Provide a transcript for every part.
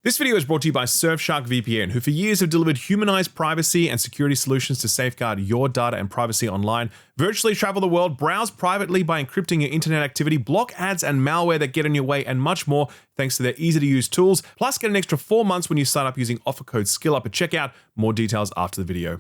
This video is brought to you by Surfshark VPN, who for years have delivered humanized privacy and security solutions to safeguard your data and privacy online. Virtually travel the world, browse privately by encrypting your internet activity, block ads and malware that get in your way, and much more thanks to their easy-to-use tools. Plus, get an extra 4 months when you sign up using offer code SKILLUP at checkout. More details after the video.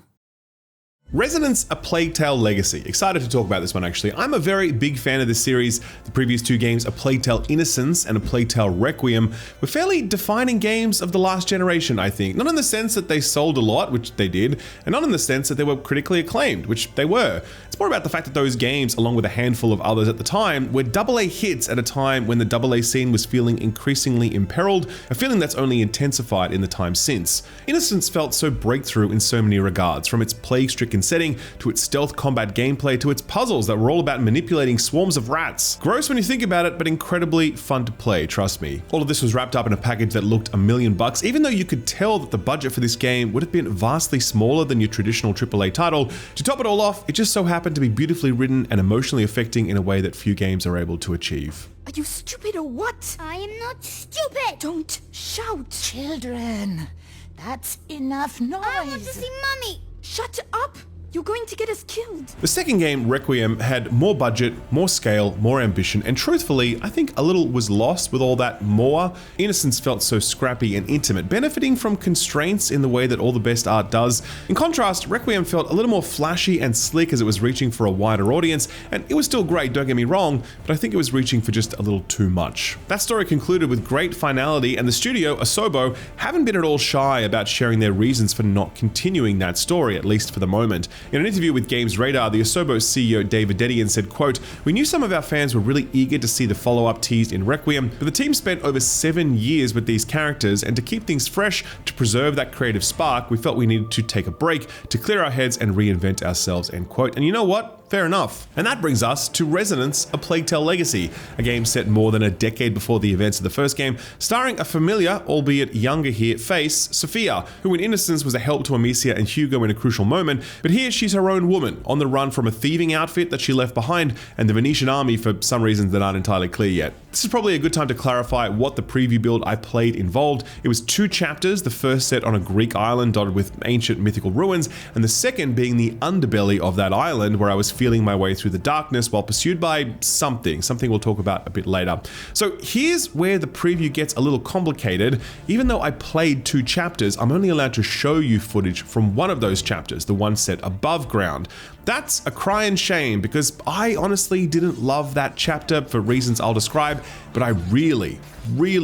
Resonance: A Plague Tale Legacy. Excited to talk about this one actually. I'm a very big fan of this series. The previous two games, A Plague Tale Innocence and A Plague Tale Requiem, were fairly defining games of the last generation, I think. Not in the sense that they sold a lot, which they did, and not in the sense that they were critically acclaimed, which they were. It's more about the fact that those games, along with a handful of others at the time, were AA hits at a time when the AA scene was feeling increasingly imperiled, a feeling that's only intensified in the time since. Innocence felt so breakthrough in so many regards, from its plague-stricken setting, to its stealth combat gameplay, to its puzzles that were all about manipulating swarms of rats. Gross when you think about it, but incredibly fun to play, trust me. All of this was wrapped up in a package that looked $1 million, even though you could tell that the budget for this game would have been vastly smaller than your traditional AAA title. To top it all off, it just so happened to be beautifully written and emotionally affecting in a way that few games are able to achieve. Are you stupid or what? I am not stupid! Don't shout. Children, that's enough noise. I want to see Mummy! Shut up! You're going to get us killed. The second game, Requiem, had more budget, more scale, more ambition, and truthfully, I think a little was lost with all that more. Innocence felt so scrappy and intimate, benefiting from constraints in the way that all the best art does. In contrast, Requiem felt a little more flashy and slick as it was reaching for a wider audience, and it was still great, don't get me wrong, but I think it was reaching for just a little too much. That story concluded with great finality, and the studio, Asobo, haven't been at all shy about sharing their reasons for not continuing that story, at least for the moment. In an interview with Games Radar, the Asobo CEO David Dedian said, quote, "We knew some of our fans were really eager to see the follow-up teased in Requiem, but the team spent over 7 years with these characters, and to keep things fresh, to preserve that creative spark, we felt we needed to take a break, to clear our heads and reinvent ourselves," end quote. And you know what? Fair enough. And that brings us to Resonance: A Plague Tale Legacy, a game set more than a decade before the events of the first game, starring a familiar, albeit younger here, face, Sophia, who in Innocence was a help to Amicia and Hugo in a crucial moment, but here she's her own woman, on the run from a thieving outfit that she left behind and the Venetian army for some reasons that aren't entirely clear yet. This is probably a good time to clarify what the preview build I played involved. It was 2 chapters, the first set on a Greek island dotted with ancient mythical ruins, and the second being the underbelly of that island where I was feeling my way through the darkness while pursued by something we'll talk about a bit later. So here's where the preview gets a little complicated. Even though I played 2 chapters, I'm only allowed to show you footage from one of those chapters, the one set above ground. That's a cry and shame because I honestly didn't love that chapter for reasons I'll describe, but I really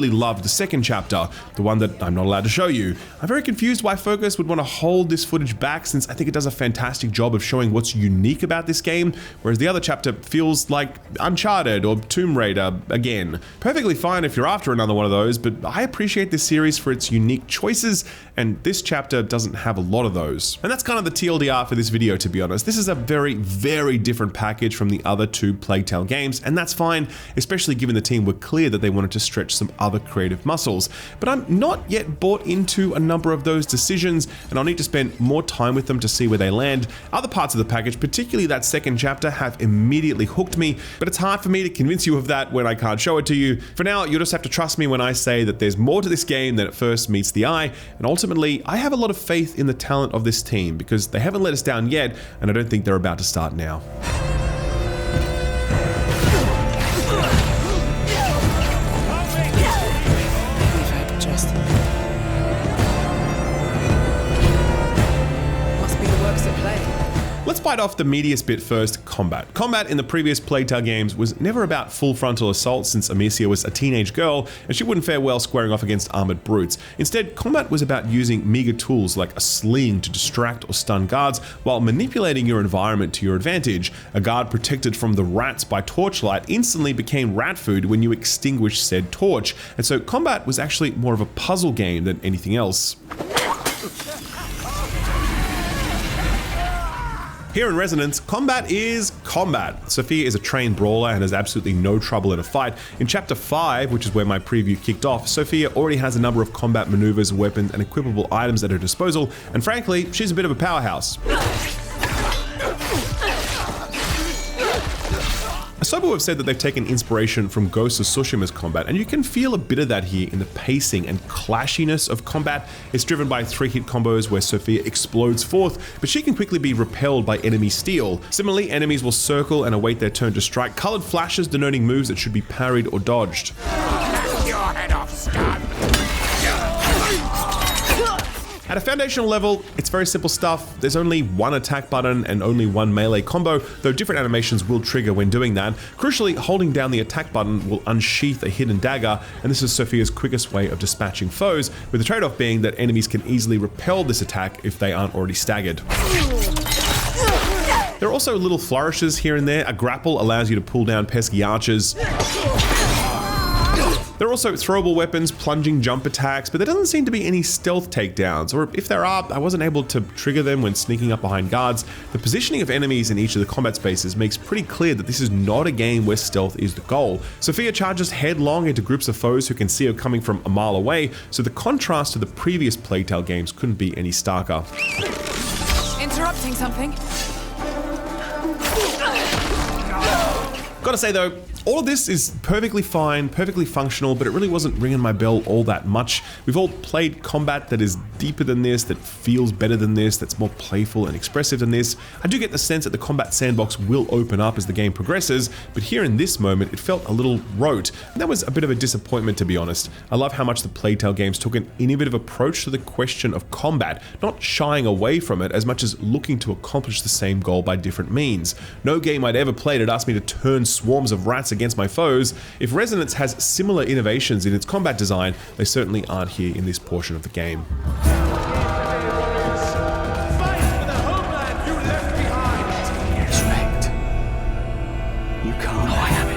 loved the second chapter, the one that I'm not allowed to show you. I'm very confused why Focus would want to hold this footage back, since I think it does a fantastic job of showing what's unique about this game, whereas the other chapter feels like Uncharted or Tomb Raider again. Perfectly fine if you're after another one of those, but I appreciate this series for its unique choices, and this chapter doesn't have a lot of those. And that's kind of the TLDR for this video, to be honest. This is a very different package from the other 2 Plague Tale games, and that's fine, especially given the team were clear that they wanted to stretch some other creative muscles. But I'm not yet bought into a number of those decisions, and I'll need to spend more time with them to see where they land. Other parts of the package, particularly that second chapter, have immediately hooked me, but it's hard for me to convince you of that when I can't show it to you. For now, you'll just have to trust me when I say that there's more to this game than at first meets the eye, and ultimately, I have a lot of faith in the talent of this team because they haven't let us down yet, and I don't think they're about to start now. Let's bite off the meatiest bit first, combat. Combat in the previous Plague Tale games was never about full frontal assault, since Amicia was a teenage girl and she wouldn't fare well squaring off against armored brutes. Instead, combat was about using meager tools like a sling to distract or stun guards while manipulating your environment to your advantage. A guard protected from the rats by torchlight instantly became rat food when you extinguished said torch, and so combat was actually more of a puzzle game than anything else. Here in Resonance, combat is combat. Sophia is a trained brawler and has absolutely no trouble in a fight. In Chapter 5, which is where my preview kicked off, Sophia already has a number of combat maneuvers, weapons, and equipable items at her disposal, and frankly, she's a bit of a powerhouse. Asobo have said that they've taken inspiration from Ghost of Tsushima's combat, and you can feel a bit of that here in the pacing and clashiness of combat. It's driven by 3-hit combos where Sophia explodes forth, but she can quickly be repelled by enemy steel. Similarly, enemies will circle and await their turn to strike, colored flashes denoting moves that should be parried or dodged. Your head off, scum! At a foundational level, it's very simple stuff. There's only one attack button and only one melee combo, though different animations will trigger when doing that. Crucially, holding down the attack button will unsheath a hidden dagger, and this is Sophia's quickest way of dispatching foes, with the trade-off being that enemies can easily repel this attack if they aren't already staggered. There are also little flourishes here and there. A grapple allows you to pull down pesky archers. There are also throwable weapons, plunging jump attacks, but there doesn't seem to be any stealth takedowns, or if there are, I wasn't able to trigger them when sneaking up behind guards. The positioning of enemies in each of the combat spaces makes pretty clear that this is not a game where stealth is the goal. Sophia charges headlong into groups of foes who can see her coming from a mile away, so the contrast to the previous Plague Tale games couldn't be any starker. Interrupting something? Gotta say though, all of this is perfectly fine, perfectly functional, but it really wasn't ringing my bell all that much. We've all played combat that is deeper than this, that feels better than this, that's more playful and expressive than this. I do get the sense that the combat sandbox will open up as the game progresses, but here in this moment, it felt a little rote, and that was a bit of a disappointment, to be honest. I love how much the Plague Tale games took an innovative approach to the question of combat, not shying away from it as much as looking to accomplish the same goal by different means. No game I'd ever played had asked me to turn swarms of rats against my foes. If Resonance has similar innovations in its combat design, they certainly aren't here in this portion of the game. Fight for the homeland you left behind! Respect. You can't. Oh, I have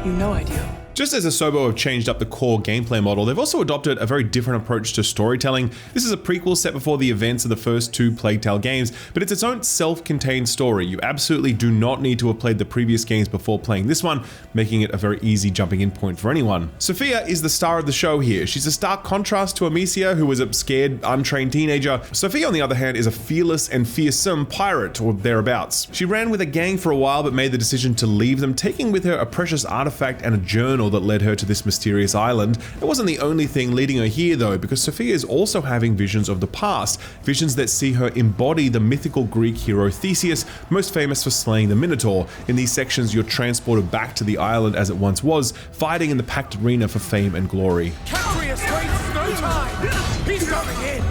it. You know I do. Just as Asobo have changed up the core gameplay model, they've also adopted a very different approach to storytelling. This is a prequel set before the events of the first two Plague Tale games, but it's its own self-contained story. You absolutely do not need to have played the previous games before playing this one, making it a very easy jumping in point for anyone. Sophia is the star of the show here. She's a stark contrast to Amicia, who was a scared, untrained teenager. Sophia, on the other hand, is a fearless and fearsome pirate, or thereabouts. She ran with a gang for a while, but made the decision to leave them, taking with her a precious artifact and a journal that led her to this mysterious island. It wasn't the only thing leading her here though, because Sophia is also having visions of the past, visions that see her embody the mythical Greek hero Theseus, most famous for slaying the Minotaur. In these sections, you're transported back to the island as it once was, fighting in the packed arena for fame and glory. Catrius wastes no time! He's coming in!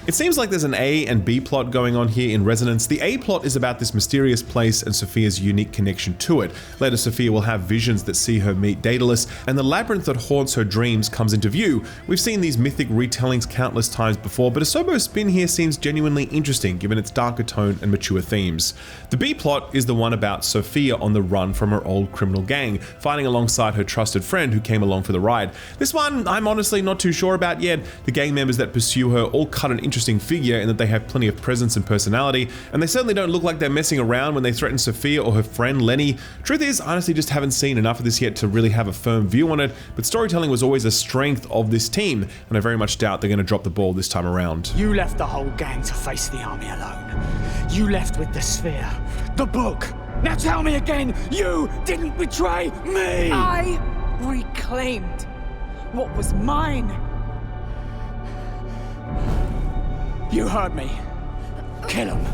It seems like there's an A and B plot going on here in Resonance. The A plot is about this mysterious place and Sophia's unique connection to it. Later, Sophia will have visions that see her meet Daedalus, and the labyrinth that haunts her dreams comes into view. We've seen these mythic retellings countless times before, but Asobo's spin here seems genuinely interesting given its darker tone and mature themes. The B plot is the one about Sophia on the run from her old criminal gang, fighting alongside her trusted friend who came along for the ride. This one, I'm honestly not too sure about yet. The gang members that pursue her all cut an interesting figure in that they have plenty of presence and personality, and they certainly don't look like they're messing around when they threaten Sophia or her friend Lenny. Truth is, I honestly just haven't seen enough of this yet to really have a firm view on it, but storytelling was always a strength of this team, and I very much doubt they're going to drop the ball this time around. You left the whole gang to face the army alone. You left with the sphere, the book. Now tell me again, you didn't betray me! I reclaimed what was mine. You heard me. Kill him.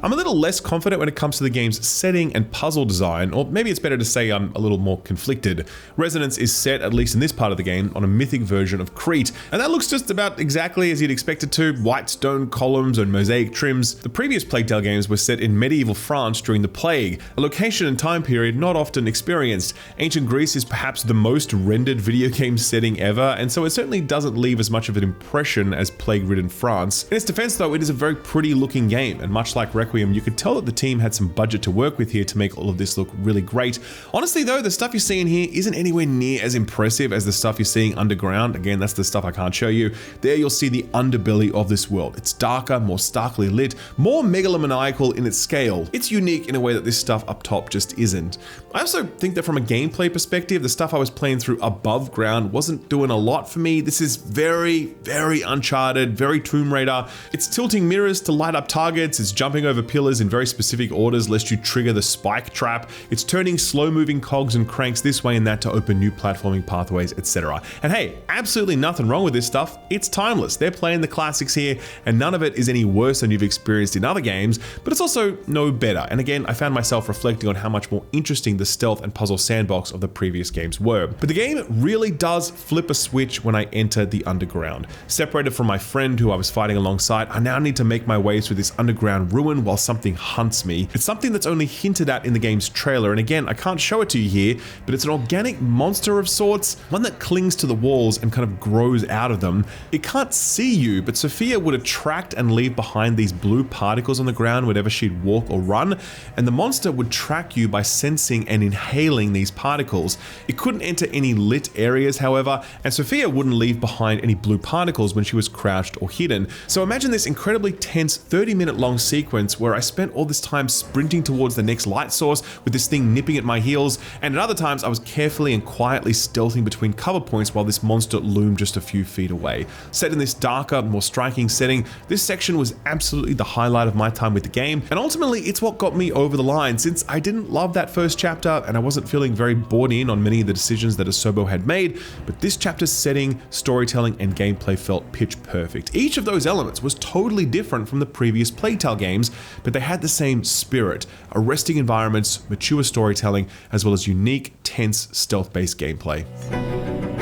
I'm a little less confident when it comes to the game's setting and puzzle design, or maybe it's better to say I'm a little more conflicted. Resonance is set, at least in this part of the game, on a mythic version of Crete, and that looks just about exactly as you'd expect it to, white stone columns and mosaic trims. The previous Plague Tale games were set in medieval France during the Plague, a location and time period not often experienced. Ancient Greece is perhaps the most rendered video game setting ever, and so it certainly doesn't leave as much of an impression as plague-ridden France. In its defense though, it is a very pretty looking game, and much like Requiem, you could tell that the team had some budget to work with here to make all of this look really great. Honestly though, the stuff you're seeing here isn't anywhere near as impressive as the stuff you're seeing underground. Again, that's the stuff I can't show you. There you'll see the underbelly of this world. It's darker, more starkly lit, more megalomaniacal in its scale. It's unique in a way that this stuff up top just isn't. I also think that from a gameplay perspective, the stuff I was playing through above ground wasn't doing a lot for me. This is very, very Uncharted, very Tomb Raider. It's tilting mirrors to light up targets, it's jumping over pillars in very specific orders lest you trigger the spike trap. It's turning slow-moving cogs and cranks this way and that to open new platforming pathways, etc. And hey, absolutely nothing wrong with this stuff. It's timeless. They're playing the classics here, and none of it is any worse than you've experienced in other games, but it's also no better. And again, I found myself reflecting on how much more interesting the stealth and puzzle sandbox of the previous games were. But the game really does flip a switch when I enter the underground. Separated from my friend who I was fighting alongside, I now need to make my way through this underground ruin while something hunts me. It's something that's only hinted at in the game's trailer, and again, I can't show it to you here, but it's an organic monster of sorts, one that clings to the walls and kind of grows out of them. It can't see you, but Sophia would attract and leave behind these blue particles on the ground whenever she'd walk or run, and the monster would track you by sensing and inhaling these particles. It couldn't enter any lit areas, however, and Sophia wouldn't leave behind any blue particles when she was crouched or hidden. So imagine this incredibly tense 30-minute long sequence where I spent all this time sprinting towards the next light source with this thing nipping at my heels, and at other times I was carefully and quietly stealthing between cover points while this monster loomed just a few feet away. Set in this darker, more striking setting, this section was absolutely the highlight of my time with the game, and ultimately it's what got me over the line, since I didn't love that first chapter and I wasn't feeling very bought in on many of the decisions that Asobo had made, but this chapter's setting, storytelling, and gameplay felt pitch perfect. Each of those elements was totally different from the previous Plague Tale games, but they had the same spirit: arresting environments, mature storytelling, as well as unique, tense, stealth-based gameplay.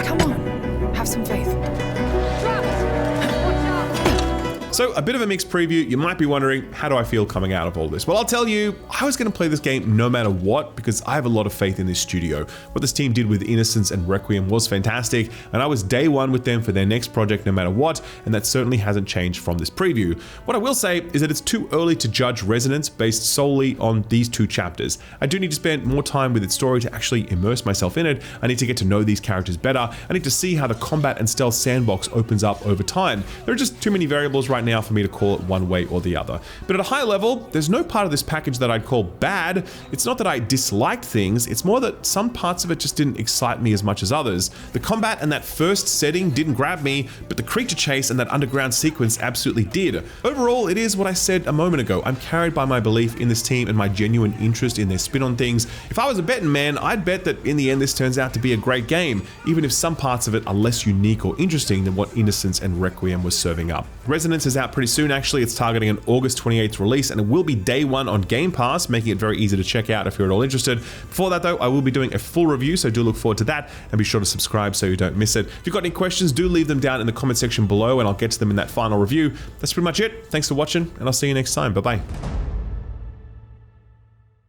Come on, have some faith. So a bit of a mixed preview. You might be wondering, how do I feel coming out of all this? Well, I'll tell you, I was going to play this game no matter what, because I have a lot of faith in this studio. What this team did with Innocence and Requiem was fantastic, and I was day one with them for their next project no matter what, and that certainly hasn't changed from this preview. What I will say is that it's too early to judge Resonance based solely on these two chapters. I do need to spend more time with its story to actually immerse myself in it. I need to get to know these characters better. I need to see how the combat and stealth sandbox opens up over time. There are just too many variables right now for me to call it one way or the other. But at a high level, there's no part of this package that I'd call bad. It's not that I disliked things, it's more that some parts of it just didn't excite me as much as others. The combat and that first setting didn't grab me, but the creature chase and that underground sequence absolutely did. Overall, it is what I said a moment ago. I'm carried by my belief in this team and my genuine interest in their spin on things. If I was a betting man, I'd bet that in the end this turns out to be a great game, even if some parts of it are less unique or interesting than what Innocence and Requiem was serving up. Resonance is out pretty soon, actually. It's targeting an August 28th release, and it will be day one on Game Pass, making it very easy to check out if you're at all interested. Before that though, I will be doing a full review, so do look forward to that, and be sure to subscribe so you don't miss it. If you've got any questions, do leave them down in the comment section below, and I'll get to them in that final review. That's pretty much it. Thanks for watching, and I'll see you next time. Bye-bye.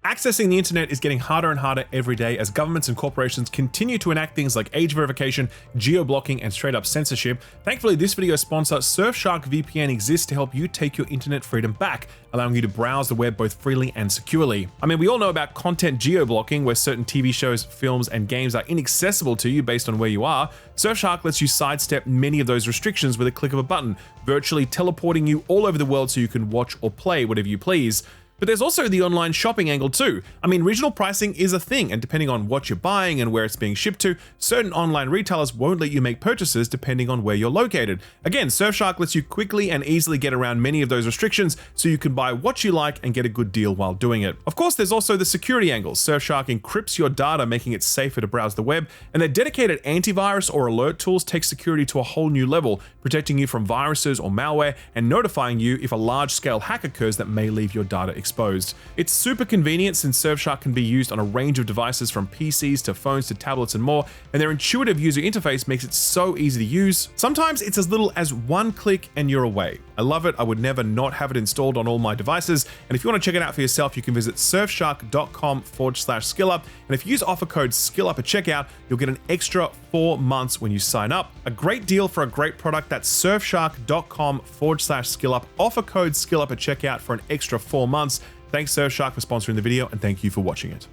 Accessing the internet is getting harder and harder every day as governments and corporations continue to enact things like age verification, geo-blocking, and straight-up censorship. Thankfully, this video sponsor Surfshark VPN exists to help you take your internet freedom back, allowing you to browse the web both freely and securely. I mean, we all know about content geo-blocking, where certain TV shows, films, and games are inaccessible to you based on where you are. Surfshark lets you sidestep many of those restrictions with a click of a button, virtually teleporting you all over the world so you can watch or play whatever you please. But there's also the online shopping angle too. I mean, regional pricing is a thing, and depending on what you're buying and where it's being shipped to, certain online retailers won't let you make purchases depending on where you're located. Again, Surfshark lets you quickly and easily get around many of those restrictions so you can buy what you like and get a good deal while doing it. Of course, there's also the security angle. Surfshark encrypts your data, making it safer to browse the web, and their dedicated antivirus or alert tools take security to a whole new level, protecting you from viruses or malware and notifying you if a large-scale hack occurs that may leave your data exposed. It's super convenient since Surfshark can be used on a range of devices from PCs to phones to tablets and more, and their intuitive user interface makes it so easy to use. Sometimes it's as little as one click and you're away. I love it. I would never not have it installed on all my devices, and if you want to check it out for yourself, you can visit surfshark.com/skillup, and if you use offer code SKILLUP at checkout, you'll get an extra 4 months when you sign up. A great deal for a great product. That's surfshark.com/skillup. Offer code SKILLUP at checkout for an extra 4 months. Thanks Surfshark for sponsoring the video, and thank you for watching it.